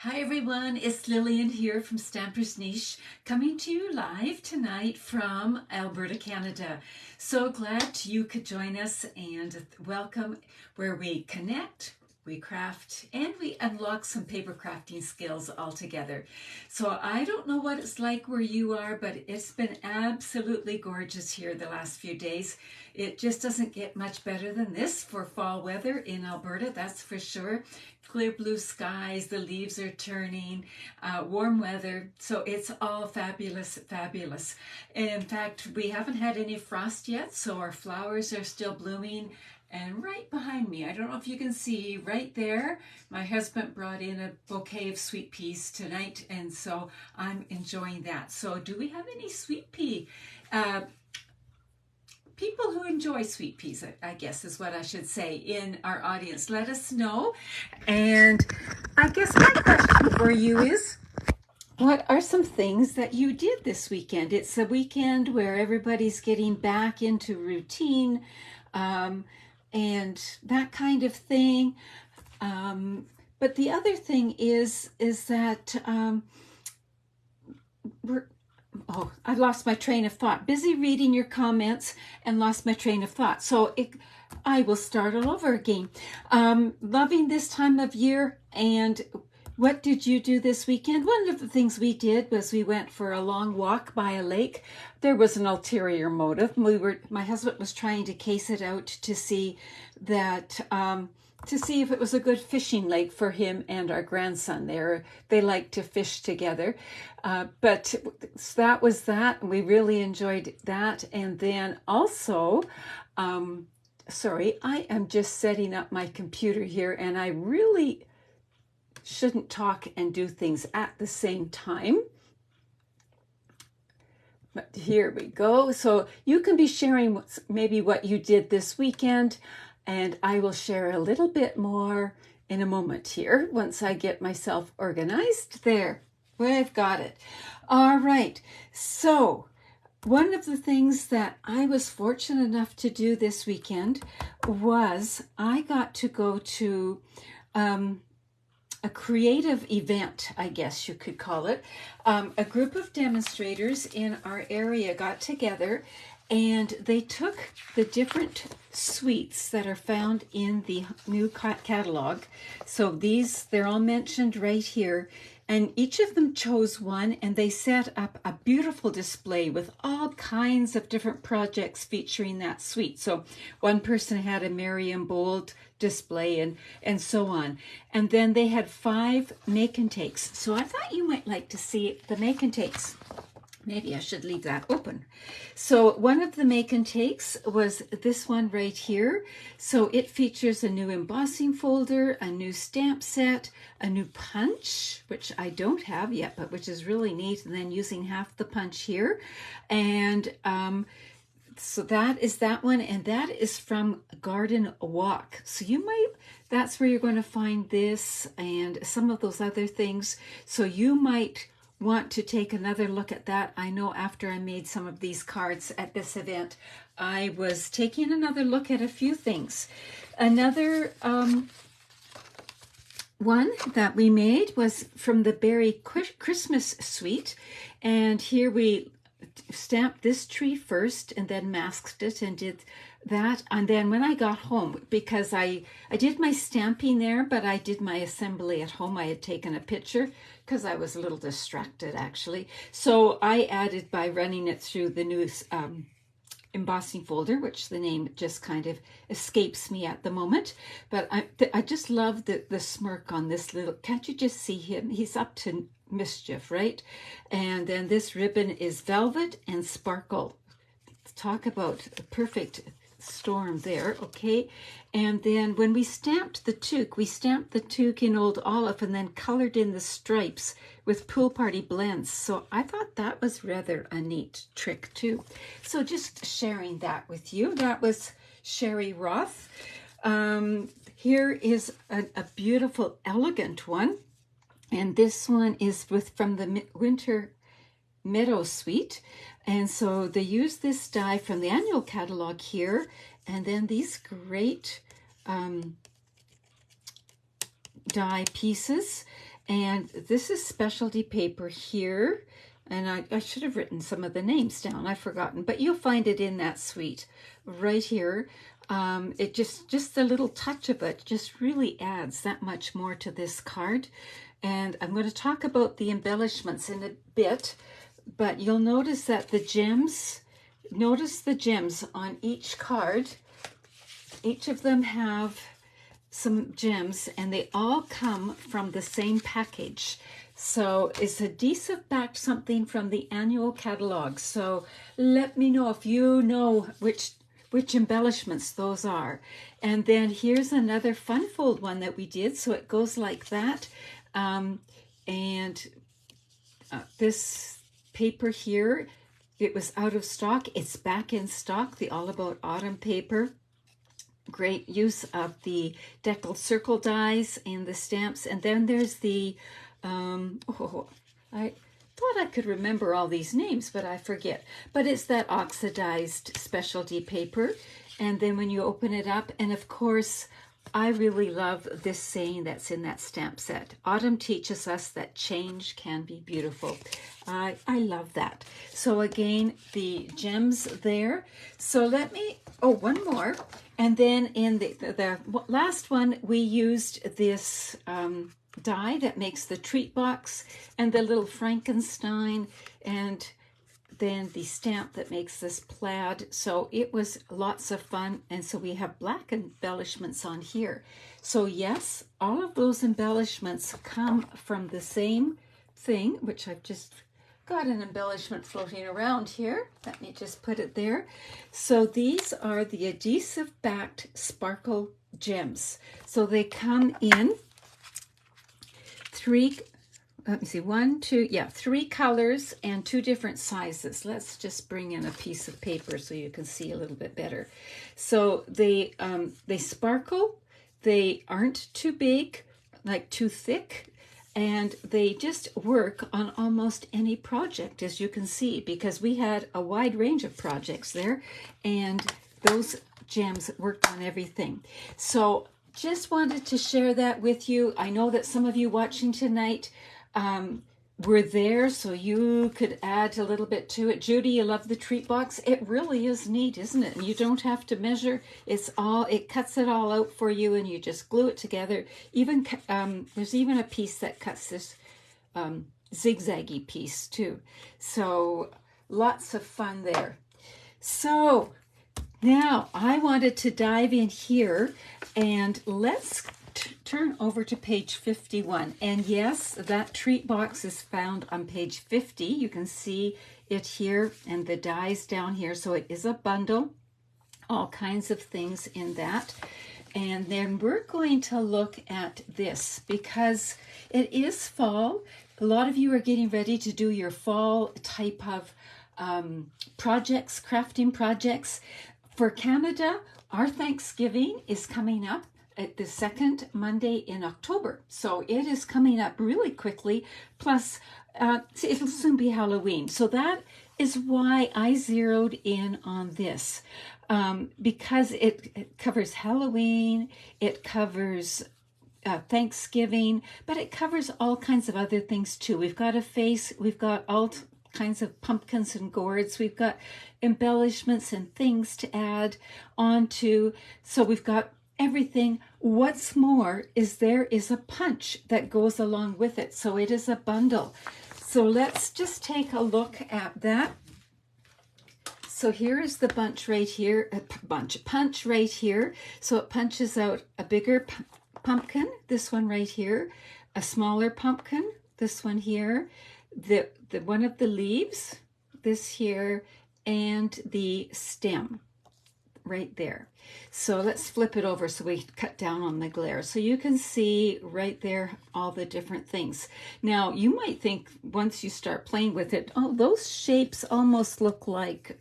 Hi everyone, it's Lillian here from Stamper's Niche, coming to you live tonight from Alberta, Canada. So glad you could join us, and welcome, where we connect, we craft, and we unlock some paper crafting skills all together. So I don't know what it's like where you are, but it's been absolutely gorgeous here the last few days. It just doesn't get much better than this for fall weather in Alberta, that's for sure. Clear blue skies, the leaves are turning, warm weather, so it's all fabulous, fabulous. In fact, we haven't had any frost yet, so our flowers are still blooming. And right behind me, I don't know if you can see right there, my husband brought in a bouquet of sweet peas tonight, and so I'm enjoying that. So do we have any sweet pea people who enjoy sweet peas, I guess is what I should say, in our audience? Let us know. And I guess my question for you is, what are some things that you did this weekend? It's a weekend where everybody's getting back into routine and that kind of thing. But the other thing is that I lost my train of thought. Busy reading your comments and lost my train of thought. So I will start all over again. Loving this time of year. And what did you do this weekend? One of the things we did was we went for a long walk by a lake. There was an ulterior motive. My husband was trying to case it out to see that to see if it was a good fishing lake for him and our grandson. They like to fish together. But so that was that. We really enjoyed that. And then also, sorry, I am just setting up my computer here, and I really shouldn't talk and do things at the same time. But here we go. So you can be sharing maybe what you did this weekend, and I will share a little bit more in a moment here once I get myself organized. There, we've got it. All right. So one of the things that I was fortunate enough to do this weekend was I got to go to a creative event, I guess you could call it. A group of demonstrators in our area got together, and they took the different suites that are found in the new catalog. So they're all mentioned right here. And each of them chose one, and they set up a beautiful display with all kinds of different projects featuring that suite. So one person had a Merriam Bold display and so on. And then they had 5 make and takes. So I thought you might like to see the make and takes. Maybe I should leave that open. So one of the make and takes was this one right here. So it features a new embossing folder, a new stamp set, a new punch, which I don't have yet, but which is really neat. And then using half the punch here. And so that is that one. And that is from Garden Walk. So that's where you're going to find this and some of those other things. So you might want to take another look at that. I know after I made some of these cards at this event, I was taking another look at a few things. Another one that we made was from the Berry Christmas Suite, and here we stamped this tree first and then masked it and did that. And then when I got home, because I did my stamping there, but I did my assembly at home, I had taken a picture because I was a little distracted actually. So I added by running it through the new embossing folder, which the name just kind of escapes me at the moment. But I just love the smirk on this little, can't you just see him? He's up to mischief, right? And then this ribbon is velvet and sparkle. Talk about a perfect storm there, okay? And then when we stamped the toque in Old Olive and then colored in the stripes with Pool Party blends. So I thought that was rather a neat trick too. So just sharing that with you. That was Sherry Roth. Here is a beautiful, elegant one. And this one is from the Winter Meadow Suite. And so they use this die from the annual catalog here, and then these great die pieces. And this is specialty paper here. And I should have written some of the names down. I've forgotten, but you'll find it in that suite right here. It just a little touch of it just really adds that much more to this card. And I'm going to talk about the embellishments in a bit, but you'll notice that the gems, notice the gems on each card. Each of them have some gems, and they all come from the same package. So it's adhesive backed something from the annual catalog. So let me know if you know which embellishments those are. And then here's another fun fold one that we did. So it goes like that. This paper here, it was out of stock. It's back in stock, the All About Autumn paper. Great use of the deckled circle dies and the stamps. And then there's the, I thought I could remember all these names, but I forget. But it's that oxidized specialty paper. And then when you open it up, and of course, I really love this saying that's in that stamp set. Autumn teaches us that change can be beautiful. I love that. So again, the gems there. So let me, one more. And then in the last one, we used this die that makes the treat box and the little Frankenstein, and then the stamp that makes this plaid. So it was lots of fun. And so we have black embellishments on here. So yes, all of those embellishments come from the same thing, which I've just got an embellishment floating around here. Let me just put it there. So these are the adhesive backed sparkle gems. So they come in three colors and 2 different sizes. Let's just bring in a piece of paper so you can see a little bit better. So they sparkle, they aren't too big, like too thick, and they just work on almost any project, as you can see, because we had a wide range of projects there, and those gems worked on everything. So just wanted to share that with you. I know that some of you watching tonight were there, so you could add a little bit to it. Judy, you love the treat box. It really is neat, isn't it? And you don't have to measure. It cuts it all out for you, and you just glue it together. Even there's even a piece that cuts this zigzaggy piece too. So lots of fun there. So now I wanted to dive in here, and let's turn over to page 51. And yes, that treat box is found on page 50. You can see it here and the dies down here. So it is a bundle, all kinds of things in that. And then we're going to look at this because it is fall. A lot of you are getting ready to do your fall type of projects, crafting projects. For Canada, our Thanksgiving is coming up at the second Monday in October. So it is coming up really quickly. Plus, it'll soon be Halloween. So that is why I zeroed in on this. Because it covers Halloween, it covers Thanksgiving, but it covers all kinds of other things too. We've got a face, we've got all kinds of pumpkins and gourds, we've got embellishments and things to add onto. So we've got everything. What's more is there is a punch that goes along with it. So it is a bundle. So let's just take a look at that. So here is the punch right here, punch right here. So it punches out a bigger pumpkin, this one right here, a smaller pumpkin, this one here, the one of the leaves, this here, and the stem right there. So let's flip it over so we cut down on the glare. So you can see right there all the different things. Now you might think once you start playing with it, oh, those shapes almost look like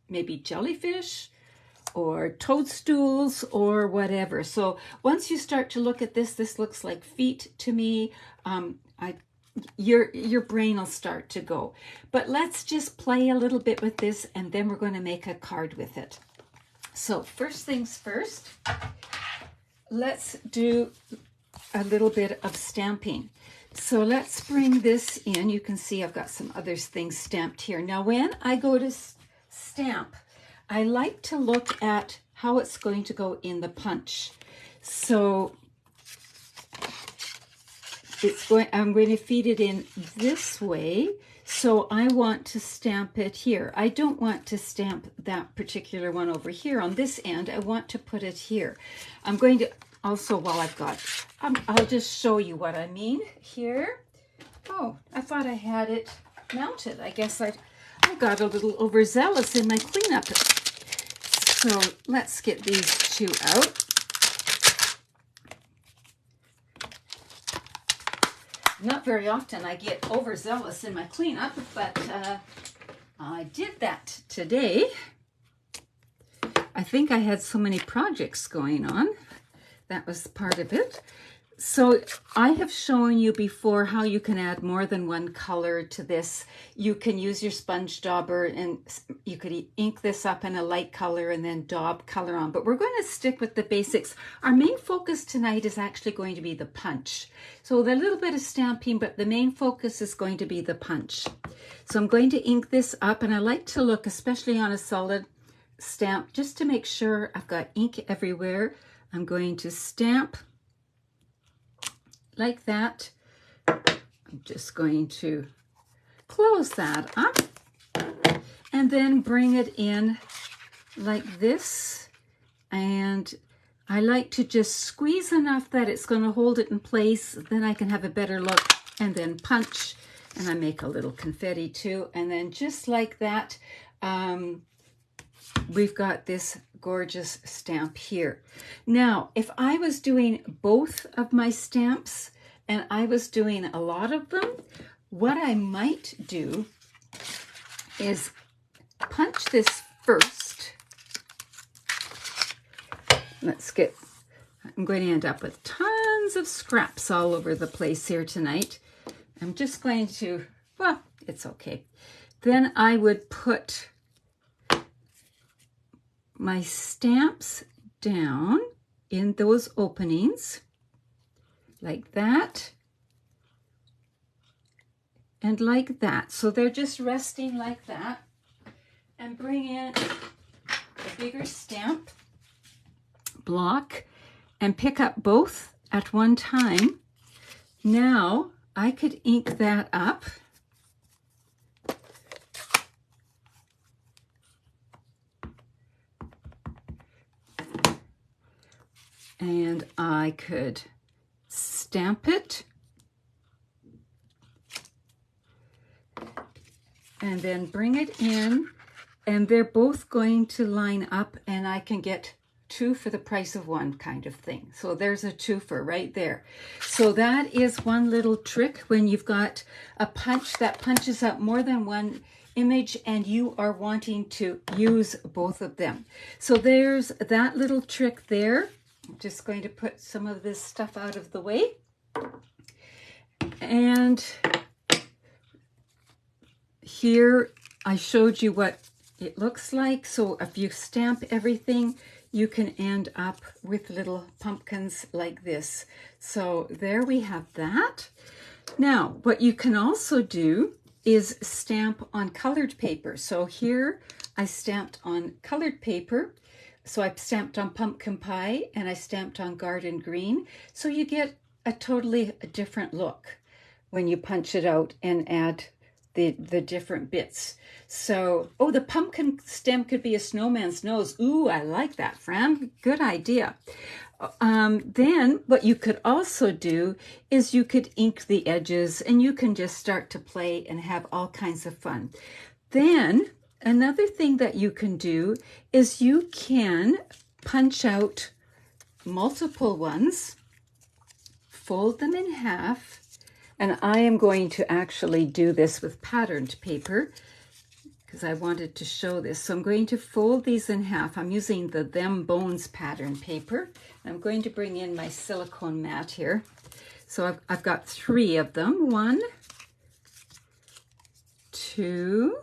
maybe jellyfish or toadstools or whatever. So once you start to look at this looks like feet to me. Your brain will start to go. But let's just play a little bit with this, and then we're going to make a card with it. So first things first, let's do a little bit of stamping. So let's bring this in. You can see I've got some other things stamped here. Now when I go to stamp, I like to look at how it's going to go in the punch. So I'm going to feed it in this way. So I want to stamp it here. I don't want to stamp that particular one over here on this end. I want to put it here. I'm going to also, while I've got, I'll just show you what I mean here. Oh, I thought I had it mounted. I guess I got a little overzealous in my cleanup. So let's get these two out. Not very often I get overzealous in my cleanup, but I did that today. I think I had so many projects going on. That was part of it. So I have shown you before how you can add more than one color to this. You can use your sponge dauber and you could ink this up in a light color and then daub color on. But we're going to stick with the basics. Our main focus tonight is actually going to be the punch. So a little bit of stamping, but the main focus is going to be the punch. So I'm going to ink this up, and I like to look, especially on a solid stamp, just to make sure I've got ink everywhere. I'm going to stamp like that. I'm just going to close that up and then bring it in like this. And I like to just squeeze enough that it's going to hold it in place. Then I can have a better look, and then punch. And I make a little confetti too. And then just like that, we've got this gorgeous stamp here. Now, if I was doing both of my stamps and I was doing a lot of them, what I might do is punch this first. I'm going to end up with tons of scraps all over the place here tonight. I'm just going to, well, it's okay. Then I would put my stamps down in those openings like that and like that. So they're just resting like that, and bring in a bigger stamp block and pick up both at one time. Now I could ink that up. And I could stamp it and then bring it in, and they're both going to line up, and I can get two for the price of one kind of thing. So there's a twofer right there. So that is one little trick when you've got a punch that punches out more than one image and you are wanting to use both of them. So there's that little trick there. I'm just going to put some of this stuff out of the way. And here I showed you what it looks like. So if you stamp everything, you can end up with little pumpkins like this. So there we have that. Now, what you can also do is stamp on colored paper. So here I stamped on colored paper. So I stamped on pumpkin pie and I stamped on garden green. So you get a totally different look when you punch it out and add the different bits. So, oh, the pumpkin stem could be a snowman's nose. Ooh, I like that, Fran. Good idea. Then what you could also do is you could ink the edges, and you can just start to play and have all kinds of fun. Then another thing that you can do is you can punch out multiple ones, fold them in half, and I am going to actually do this with patterned paper because I wanted to show this. So I'm going to fold these in half. I'm using the Them Bones pattern paper. I'm going to bring in my silicone mat here. So I've got 3 of them. 1, 2,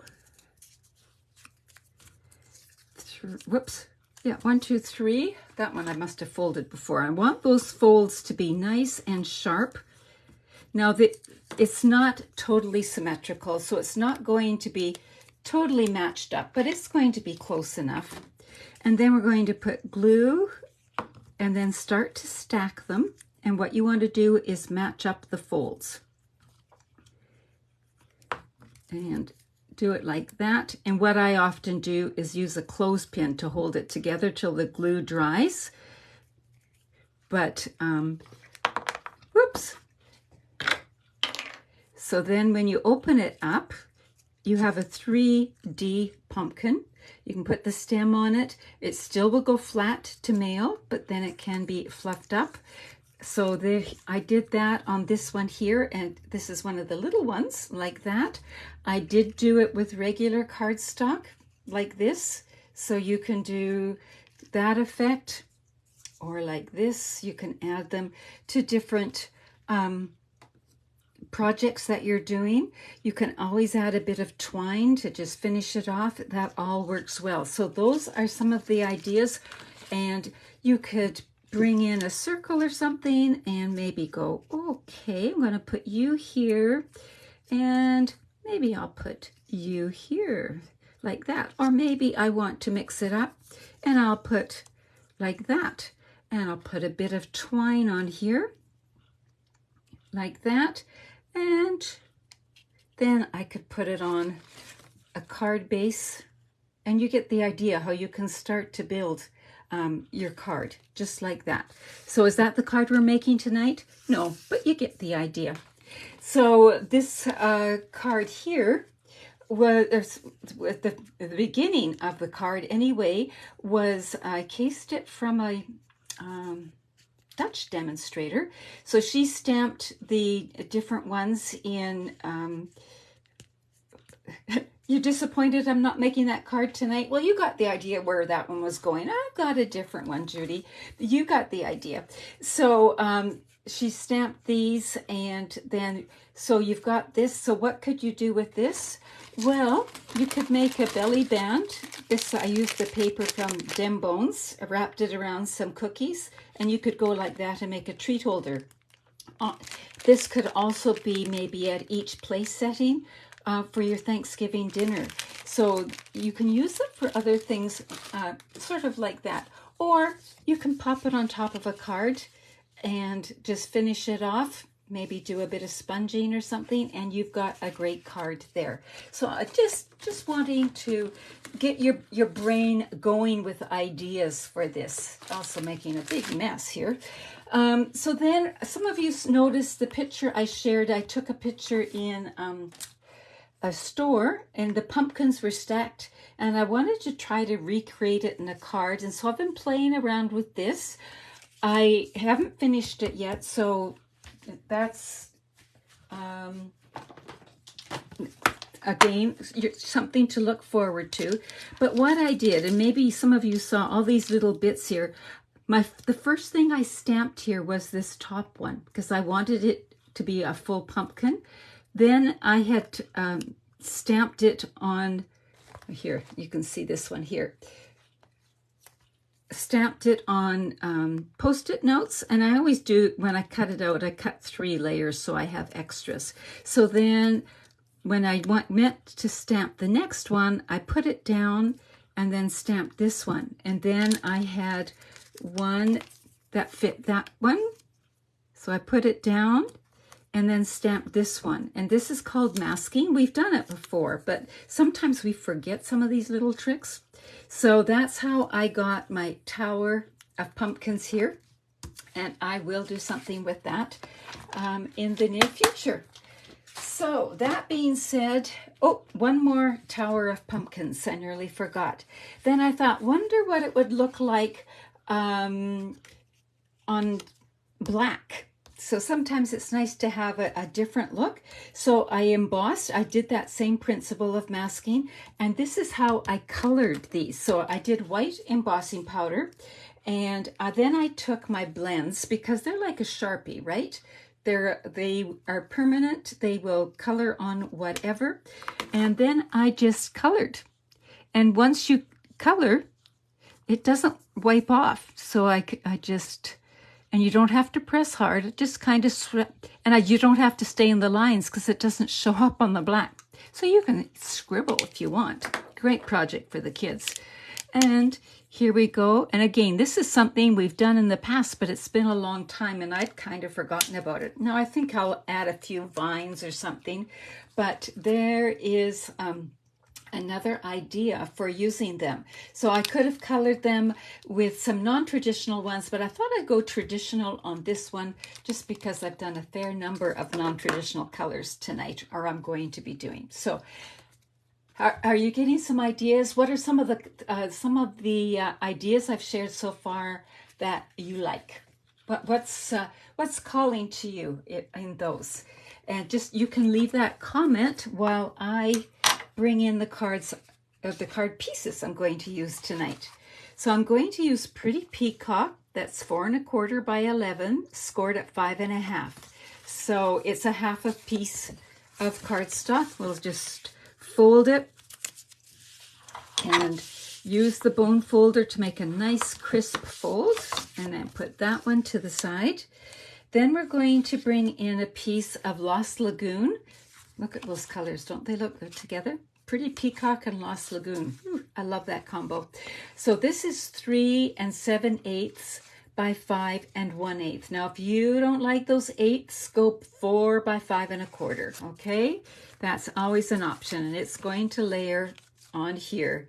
3, whoops, Yeah, 1, 2, 3. That one I must have folded before. I want those folds to be nice and sharp. Now, it's not totally symmetrical, so it's not going to be totally matched up, but it's going to be close enough. And then we're going to put glue and then start to stack them. And what you want to do is match up the folds. And do it like that. And what I often do is use a clothespin to hold it together till the glue dries. But, whoops. So then when you open it up, you have a 3D pumpkin. You can put the stem on it. It still will go flat to mail, but then it can be fluffed up. So there, I did that on this one here, and this is one of the little ones like that. I did do it with regular cardstock like this. So you can do that effect, or like this. You can add them to different projects that you're doing. You can always add a bit of twine to just finish it off. That all works well. So those are some of the ideas, and you could bring in a circle or something and maybe go, okay, I'm going to put you here, and maybe I'll put you here like that. Or maybe I want to mix it up and I'll put like that, and I'll put a bit of twine on here like that. And then I could put it on a card base, and you get the idea how you can start to build your card just like that. So is that the card we're making tonight? No, but you get the idea. So this card here was at the beginning of the card anyway, was I cased it from a Dutch demonstrator. So she stamped the different ones in, you're disappointed I'm not making that card tonight? Well, you got the idea where that one was going. I've got a different one, Judy. You got the idea. So she stamped these, and then, so you've got this. So what could you do with this? Well, you could make a belly band. This, I used the paper from Dem Bones. I wrapped it around some cookies, and you could go like that and make a treat holder. This could also be maybe at each place setting for your Thanksgiving dinner. So you can use it for other things, sort of like that. Or you can pop it on top of a card and just finish it off. Maybe do a bit of sponging or something, and you've got a great card there. So just wanting to get your brain going with ideas for this. Also making a big mess here. So then some of you noticed the picture I shared. I took a picture in a store, and the pumpkins were stacked, and I wanted to try to recreate it in a card. And so I've been playing around with this. I haven't finished it yet, so that's again something to look forward to. But what I did, and maybe some of you saw all these little bits here, the first thing I stamped here was this top one, because I wanted it to be a full pumpkin. Then I had stamped it on here. You can see this one here. Stamped it on Post-it notes, and I always do, when I cut it out, I cut 3 layers so I have extras. So then when I meant to stamp the next one, I put it down and then stamped this one, and then I had one that fit that one, so I put it down and then stamped this one. And this is called masking. We've done it before, but sometimes we forget some of these little tricks. So that's how I got my tower of pumpkins here. And I will do something with that in the near future. So that being said, oh, one more tower of pumpkins. I nearly forgot. Then I thought, wonder what it would look like on black. So sometimes it's nice to have a different look. So I embossed, I did that same principle of masking, and this is how I colored these. So I did white embossing powder, and then I took my blends, because they're like a Sharpie, right? They are permanent, they will color on whatever. And then I just colored. And once you color, it doesn't wipe off. So I just, and you don't have to press hard. It just kind of, you don't have to stay in the lines because it doesn't show up on the black. So you can scribble if you want. Great project for the kids. And here we go. And again, this is something we've done in the past, but it's been a long time and I'd kind of forgotten about it. Now I think I'll add a few vines or something, but there is another idea for using them. So I could have colored them with some non-traditional ones, but I thought I'd go traditional on this one just because I've done a fair number of non-traditional colors tonight, or I'm going to be doing. So are you getting some ideas? What are some of the ideas I've shared so far that you like? What's calling to you in those? And just, you can leave that comment while I bring in the cards of the card pieces I'm going to use tonight. So I'm going to use Pretty Peacock. That's 4 1/4 by 11, scored at 5 1/2. So it's a half a piece of cardstock. We'll just fold it and use the bone folder to make a nice crisp fold, and then put that one to the side. Then we're going to bring in a piece of Lost Lagoon. Look at those colors, don't they look good together? Pretty Peacock and Lost Lagoon. Ooh, I love that combo. So this is 3 7/8 by 5 1/8. Now, if you don't like those 8s, go 4 by 5 1/4, okay? That's always an option, and it's going to layer on here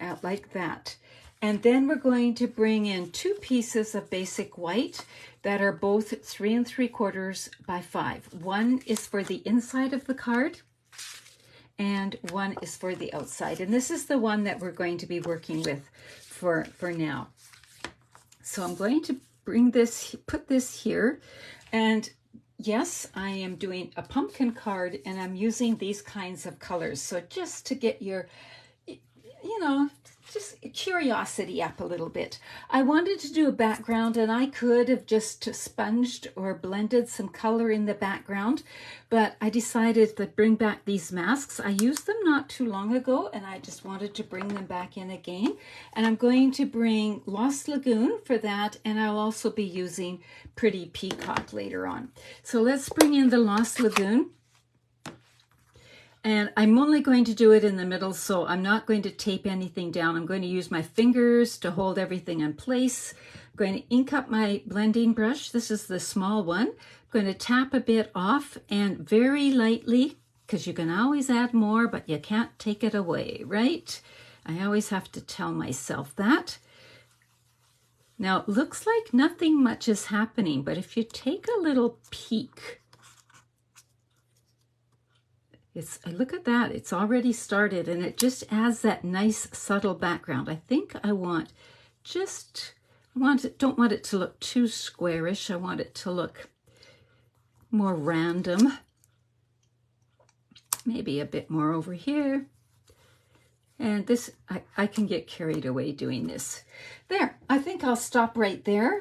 out like that. And then we're going to bring in 2 pieces of basic white that are both 3 3/4 by 5. One is for the inside of the card, and one is for the outside. And this is the one that we're going to be working with for now. So I'm going to bring this, put this here. And yes, I am doing a pumpkin card and I'm using these kinds of colors. So just to get your, just curiosity up a little bit. I wanted to do a background and I could have just sponged or blended some color in the background, but I decided to bring back these masks. I used them not too long ago and I just wanted to bring them back in again. And I'm going to bring Lost Lagoon for that, and I'll also be using Pretty Peacock later on. So let's bring in the Lost Lagoon. And I'm only going to do it in the middle, so I'm not going to tape anything down. I'm going to use my fingers to hold everything in place. I'm going to ink up my blending brush. This is the small one. I'm going to tap a bit off and very lightly, because you can always add more, but you can't take it away, right? I always have to tell myself that. Now, it looks like nothing much is happening, but if you take a little peek, look at that, it's already started, and it just adds that nice subtle background. I think I don't want it to look too squarish. I want it to look more random. Maybe a bit more over here. And this, I can get carried away doing this. There, I think I'll stop right there.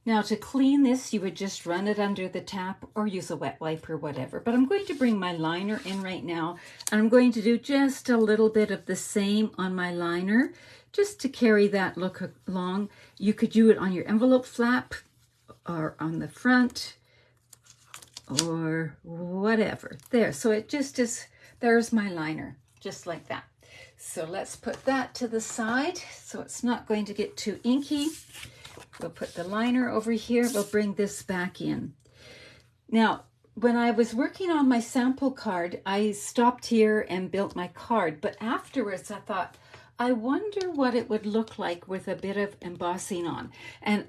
Now to clean this, you would just run it under the tap or use a wet wipe or whatever. But I'm going to bring my liner in right now, and I'm going to do just a little bit of the same on my liner, just to carry that look along. You could do it on your envelope flap or on the front or whatever. There, so it just is, there's my liner, just like that. So let's put that to the side so it's not going to get too inky. We'll put the liner over here. We'll bring this back in. Now, when I was working on my sample card, I stopped here and built my card. But afterwards, I thought, I wonder what it would look like with a bit of embossing on. And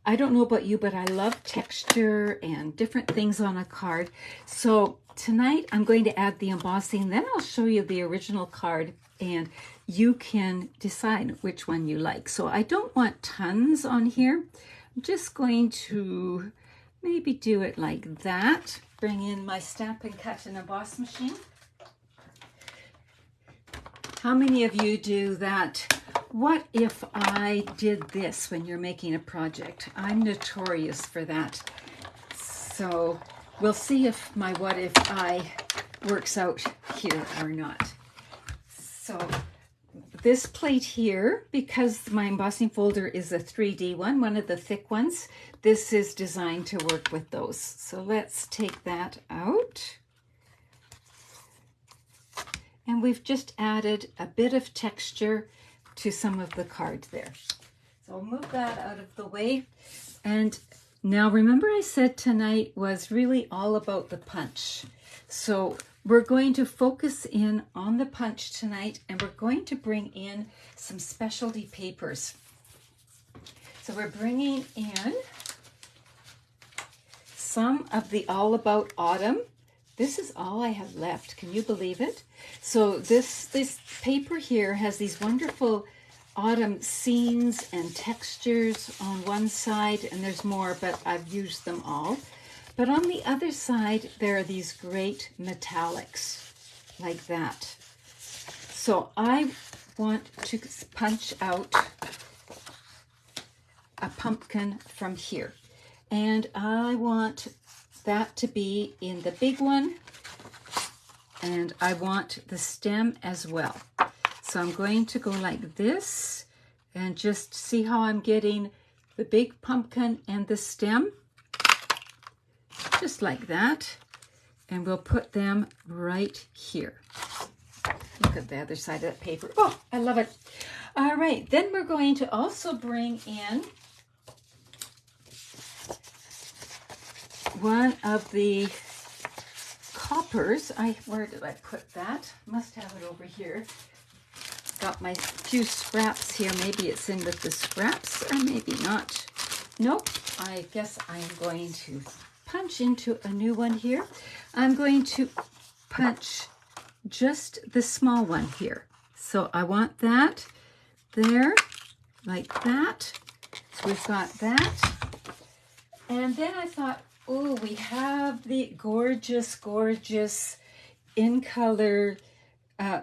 I don't know about you, but I love texture and different things on a card. So tonight, I'm going to add the embossing. Then I'll show you the original card, and you can decide which one you like. So I don't want tons on here. I'm just going to maybe do it like that. Bring in my Stampin' Cut and Emboss machine. How many of you do that? What if I did this when you're making a project? I'm notorious for that. So we'll see if my what if I works out here or not. So this plate here, because my embossing folder is a 3D one of the thick ones, this is designed to work with those. So let's take that out. And we've just added a bit of texture to some of the card there. So I'll move that out of the way. And now remember I said tonight was really all about the punch. So we're going to focus in on the punch tonight, and we're going to bring in some specialty papers. So we're bringing in some of the All About Autumn. This is all I have left. Can you believe it? So this paper here has these wonderful autumn scenes and textures on one side, and there's more, but I've used them all. But on the other side, there are these great metallics like that. So I want to punch out a pumpkin from here. And I want that to be in the big one. And I want the stem as well. So I'm going to go like this and just see how I'm getting the big pumpkin and the stem. Just like that. And we'll put them right here. Look at the other side of that paper. Oh, I love it. All right, then we're going to also bring in one of the coppers. Where did I put that? Must have it over here. Got my few scraps here. Maybe it's in with the scraps, or maybe not. Nope. I guess I'm going to punch into a new one here. I'm going to punch just the small one here. So I want that there, like that. So we've got that. And then I thought, oh, we have the gorgeous, gorgeous in color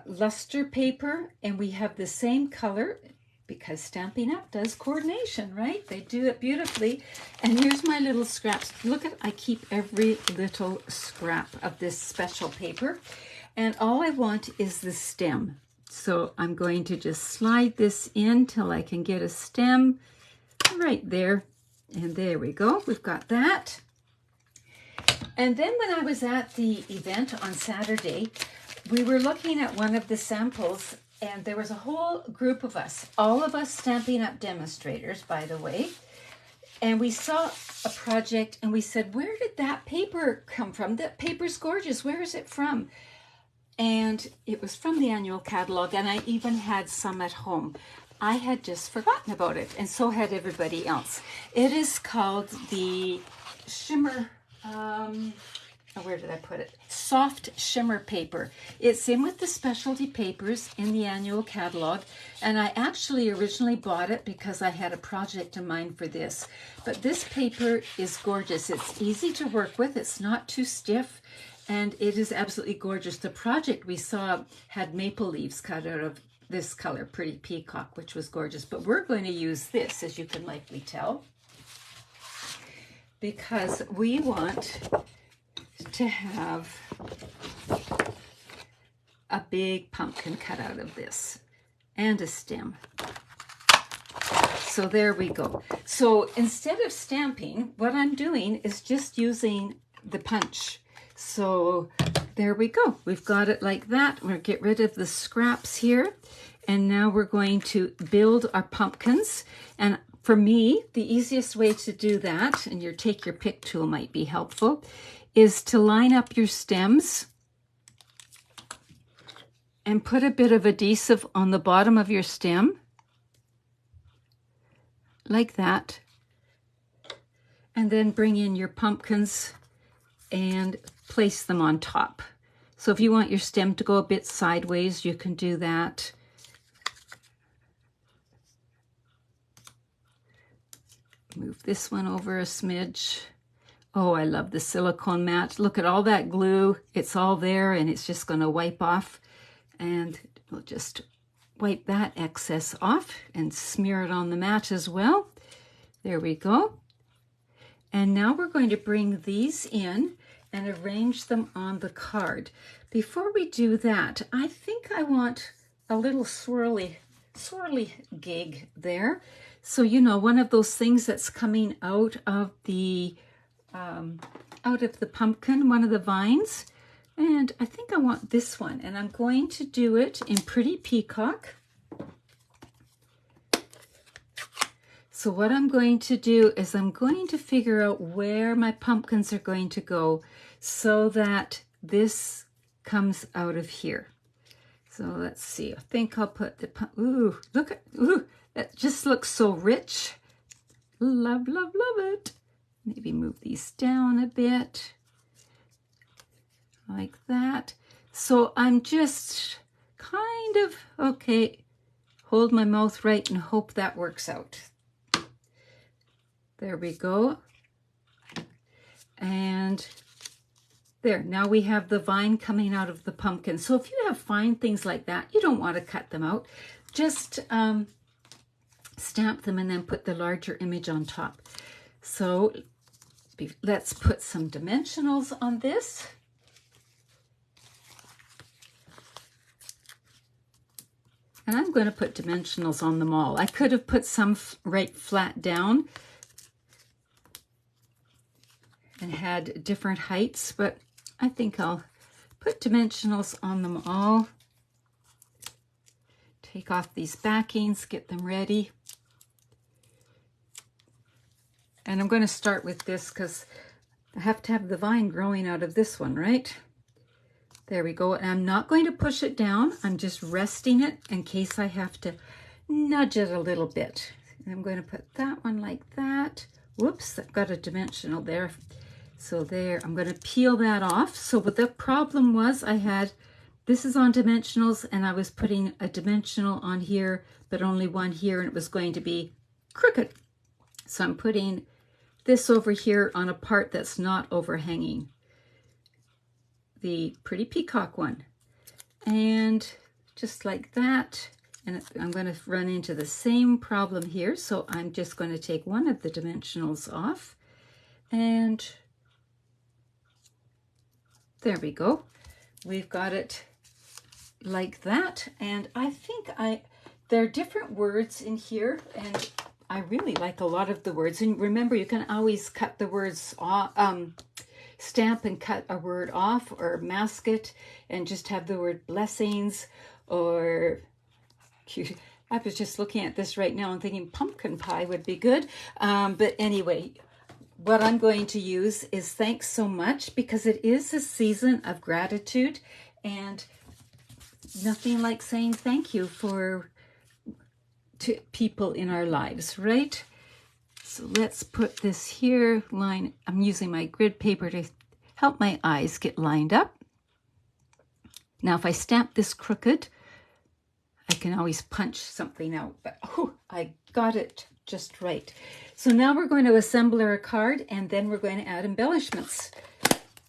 luster paper, and we have the same color because Stampin' Up! Does coordination, right? They do it beautifully. And here's my little scraps. Look at, I keep every little scrap of this special paper. And all I want is the stem. So I'm going to just slide this in till I can get a stem right there. And there we go. We've got that. And then when I was at the event on Saturday, we were looking at one of the samples, and there was a whole group of us, all of us Stampin' Up! Demonstrators, by the way. And we saw a project and we said, where did that paper come from? That paper's gorgeous. Where is it from? And it was from the annual catalog, and I even had some at home. I had just forgotten about it, and so had everybody else. It is called the Shimmer, where did I put it? Soft Shimmer paper. It's in with the specialty papers in the annual catalog, and I actually originally bought it because I had a project in mind for this. But this paper is gorgeous. It's easy to work with. It's not too stiff, and it is absolutely gorgeous. The project we saw had maple leaves cut out of this color, Pretty Peacock, which was gorgeous. But we're going to use this, as you can likely tell, because we want to have a big pumpkin cut out of this and a stem. So there we go. So instead of stamping, what I'm doing is just using the punch. So there we go. We've got it like that. We'll get rid of the scraps here. And now we're going to build our pumpkins. And for me, the easiest way to do that, and your take your pick tool might be helpful, is to line up your stems and put a bit of adhesive on the bottom of your stem, like that. And then bring in your pumpkins and place them on top. So if you want your stem to go a bit sideways, you can do that. Move this one over a smidge. Oh, I love the silicone mat. Look at all that glue. It's all there, and it's just going to wipe off. And we'll just wipe that excess off and smear it on the mat as well. There we go. And now we're going to bring these in and arrange them on the card. Before we do that, I think I want a little swirly swirly gig there. So, you know, one of those things that's coming out of the pumpkin, one of the vines. And I think I want this one, and I'm going to do it in Pretty Peacock. So what I'm going to do is I'm going to figure out where my pumpkins are going to go so that this comes out of here. So let's see. I think I'll put the ooh, look at that just looks so rich. Love, love, love it. Maybe move these down a bit like that. So I'm just kind of okay. Hold my mouth right and hope that works out. There we go. And there, now we have the vine coming out of the pumpkin. So if you have fine things like that, you don't want to cut them out. Just stamp them and then put the larger image on top. So let's put some dimensionals on this. And I'm going to put dimensionals on them all. I could have put some right flat down and had different heights, but I think I'll put dimensionals on them all. Take off these backings, get them ready. And I'm going to start with this because I have to have the vine growing out of this one, right? There we go. And I'm not going to push it down. I'm just resting it in case I have to nudge it a little bit. And I'm going to put that one like that. Whoops, I've got a dimensional there. So there, I'm going to peel that off. So what the problem was, this is on dimensionals and I was putting a dimensional on here, but only one here, and it was going to be crooked. So I'm putting this over here on a part that's not overhanging. The Pretty Peacock one. And just like that. And I'm going to run into the same problem here. So I'm just going to take one of the dimensionals off. And there we go. We've got it like that. And I think there are different words in here. And I really like a lot of the words. And remember, you can always cut the words off. Stamp and cut a word off or mask it and just have the word blessings, or I was just looking at this right now and thinking pumpkin pie would be good. But anyway, what I'm going to use is thanks so much, because it is a season of gratitude, and nothing like saying thank you to people in our lives, right? So let's put this here, line. I'm using my grid paper to help my eyes get lined up. Now, if I stamp this crooked, I can always punch something out, but oh, I got it just right. So now we're going to assemble our card, and then we're going to add embellishments.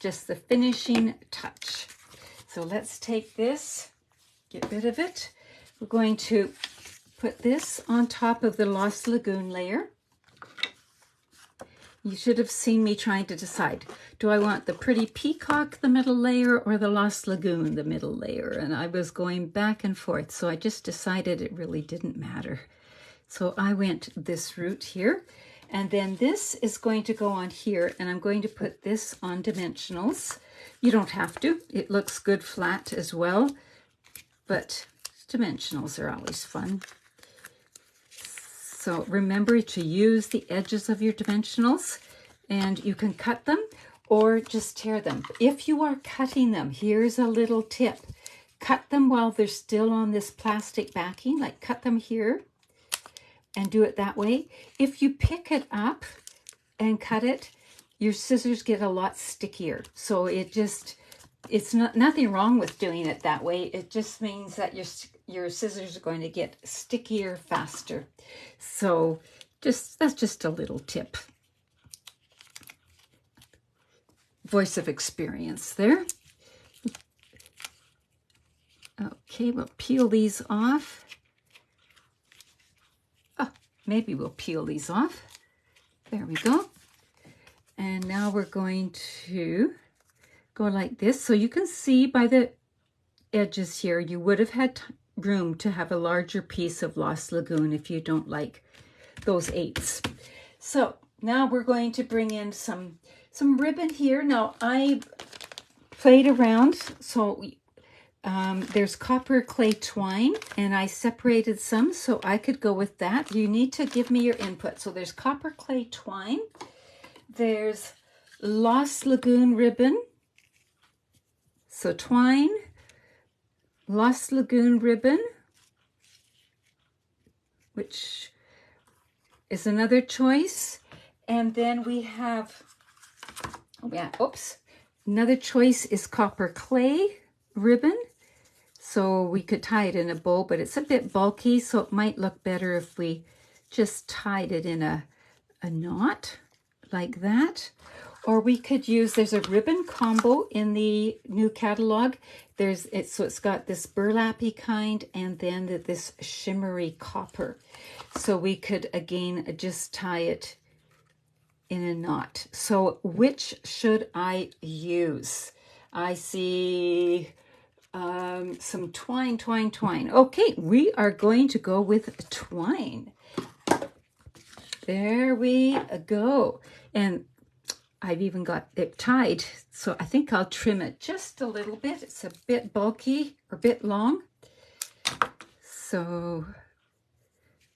Just the finishing touch. So let's take this, get rid of it. We're going to put this on top of the Lost Lagoon layer. You should have seen me trying to decide, do I want the Pretty Peacock, the middle layer, or the Lost Lagoon, the middle layer? And I was going back and forth, so I just decided it really didn't matter. So I went this route here, and then this is going to go on here, and I'm going to put this on dimensionals. You don't have to. It looks good flat as well, but dimensionals are always fun. So remember to use the edges of your dimensionals, and you can cut them or just tear them. If you are cutting them, here's a little tip. Cut them while they're still on this plastic backing, like cut them here and do it that way. If you pick it up and cut it, your scissors get a lot stickier. So it's nothing wrong with doing it that way. It just means that your scissors are going to get stickier faster. So that's just a little tip. Voice of experience there. Okay, we'll peel these off. Oh, maybe we'll peel these off. There we go. And now we're going to go like this. So you can see by the edges here, you would have had room to have a larger piece of Lost Lagoon if you don't like those 8s. So now we're going to bring in some ribbon here. Now I played around, so there's copper clay twine, and I separated some so I could go with that. You need to give me your input. So there's copper clay twine, there's Lost Lagoon ribbon, so twine, Lost Lagoon ribbon, which is another choice. And then we have, another choice is copper clay ribbon. So we could tie it in a bow, but it's a bit bulky, so it might look better if we just tied it in a knot like that. Or we could use, there's a ribbon combo in the new catalog. So it's got this burlappy kind and then this shimmery copper. So we could, again, just tie it in a knot. So which should I use? I see some twine. Okay, we are going to go with twine. There we go. And I've even got it tied, so I think I'll trim it just a little bit. It's a bit bulky or a bit long. So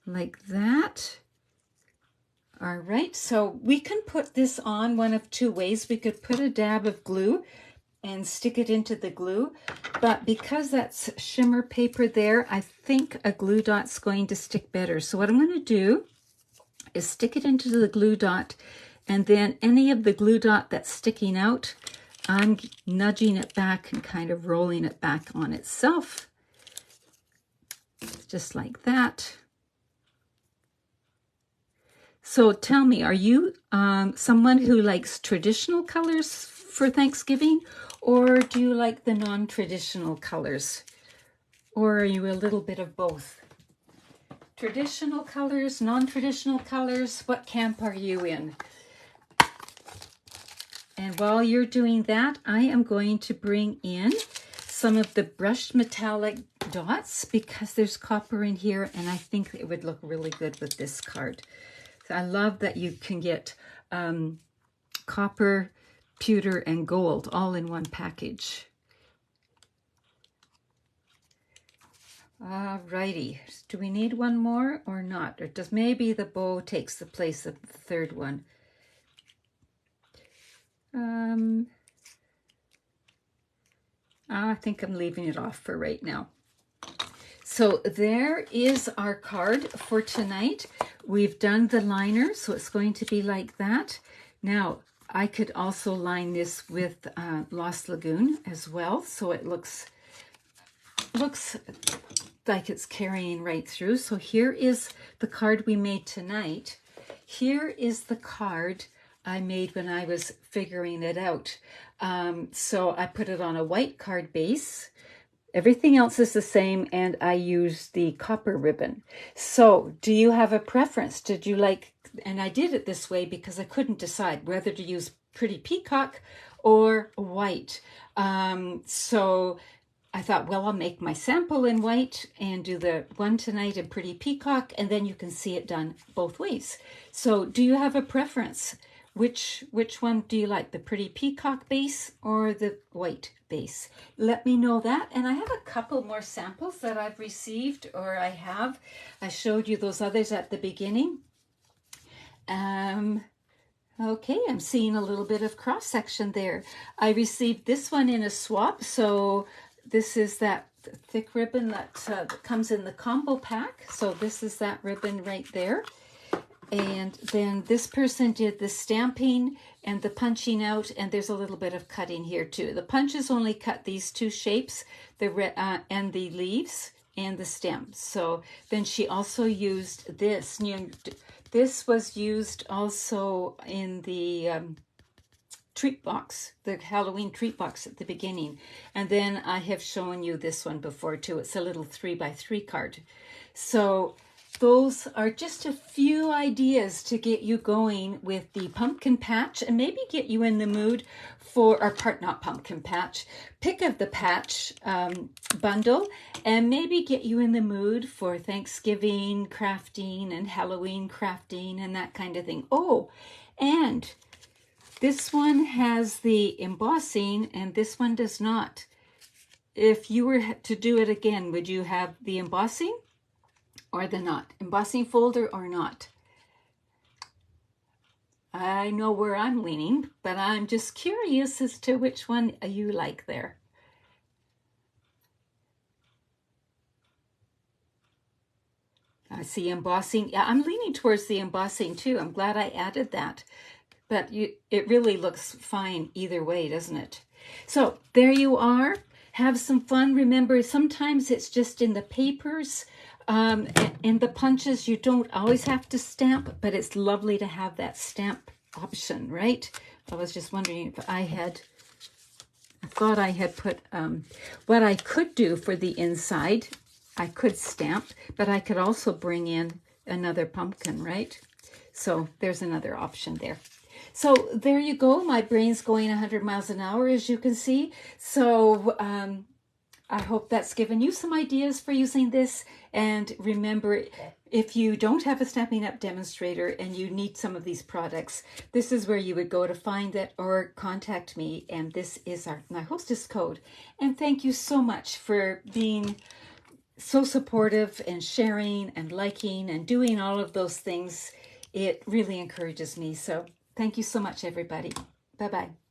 like that. All right, so we can put this on one of 2 ways. We could put a dab of glue and stick it into the glue, but because that's shimmer paper there, I think a glue dot's going to stick better. So what I'm going to do is stick it into the glue dot, and then any of the glue dot that's sticking out, I'm nudging it back and kind of rolling it back on itself, just like that. So tell me, are you someone who likes traditional colors for Thanksgiving, or do you like the non-traditional colors? Or are you a little bit of both? Traditional colors, non-traditional colors, what camp are you in? And while you're doing that, I am going to bring in some of the brushed metallic dots because there's copper in here, and I think it would look really good with this card. So I love that you can get copper, pewter, and gold all in one package. Alrighty, do we need one more or not? Or does maybe the bow takes the place of the 3rd one? I think I'm leaving it off for right now. So there is our card for tonight. We've done the liner, so it's going to be like that. Now, I could also line this with Lost Lagoon as well, so it looks like it's carrying right through. So here is the card we made tonight. Here is the card I made when I was figuring it out. So I put it on a white card base. Everything else is the same, and I used the copper ribbon. So do you have a preference? Did you like, and I did it this way because I couldn't decide whether to use Pretty Peacock or white. So I thought, well, I'll make my sample in white and do the one tonight in Pretty Peacock, and then you can see it done both ways. So do you have a preference? Which one do you like, the Pretty Peacock base or the white base? Let me know that. And I have a couple more samples that I've received, or I showed you those others at the beginning. Okay, I'm seeing a little bit of cross section there. I received this one in a swap, so this is that thick ribbon that comes in the combo pack. So this is that ribbon right there. And then this person did the stamping and the punching out, and there's a little bit of cutting here too. The punches only cut these 2 shapes, and the leaves and the stems. So then she also used this. This was used also in the treat box, the Halloween treat box at the beginning. And then I have shown you this one before too. It's a little 3x3 card. So those are just a few ideas to get you going with the pumpkin patch and maybe get you in the mood for, or not pumpkin patch, pick of the patch bundle, and maybe get you in the mood for Thanksgiving crafting and Halloween crafting and that kind of thing. Oh, and this one has the embossing and this one does not. If you were to do it again, would you have the embossing or the not? Embossing folder or not? I know where I'm leaning, but I'm just curious as to which one you like there. I see embossing. Yeah, I'm leaning towards the embossing too. I'm glad I added that. But it really looks fine either way, doesn't it? So there you are. Have some fun. Remember, sometimes it's just in the papers and the punches. You don't always have to stamp, but it's lovely to have that stamp option, right? I was just wondering if I thought I had put what I could do for the inside. I could stamp, but I could also bring in another pumpkin, right? So there's another option there. So there you go. My brain's going 100 miles an hour, as you can see. So I hope that's given you some ideas for using this. And remember, if you don't have a Stampin' Up! Demonstrator and you need some of these products, this is where you would go to find it or contact me. And this is my hostess code. And thank you so much for being so supportive and sharing and liking and doing all of those things. It really encourages me. So thank you so much, everybody. Bye-bye.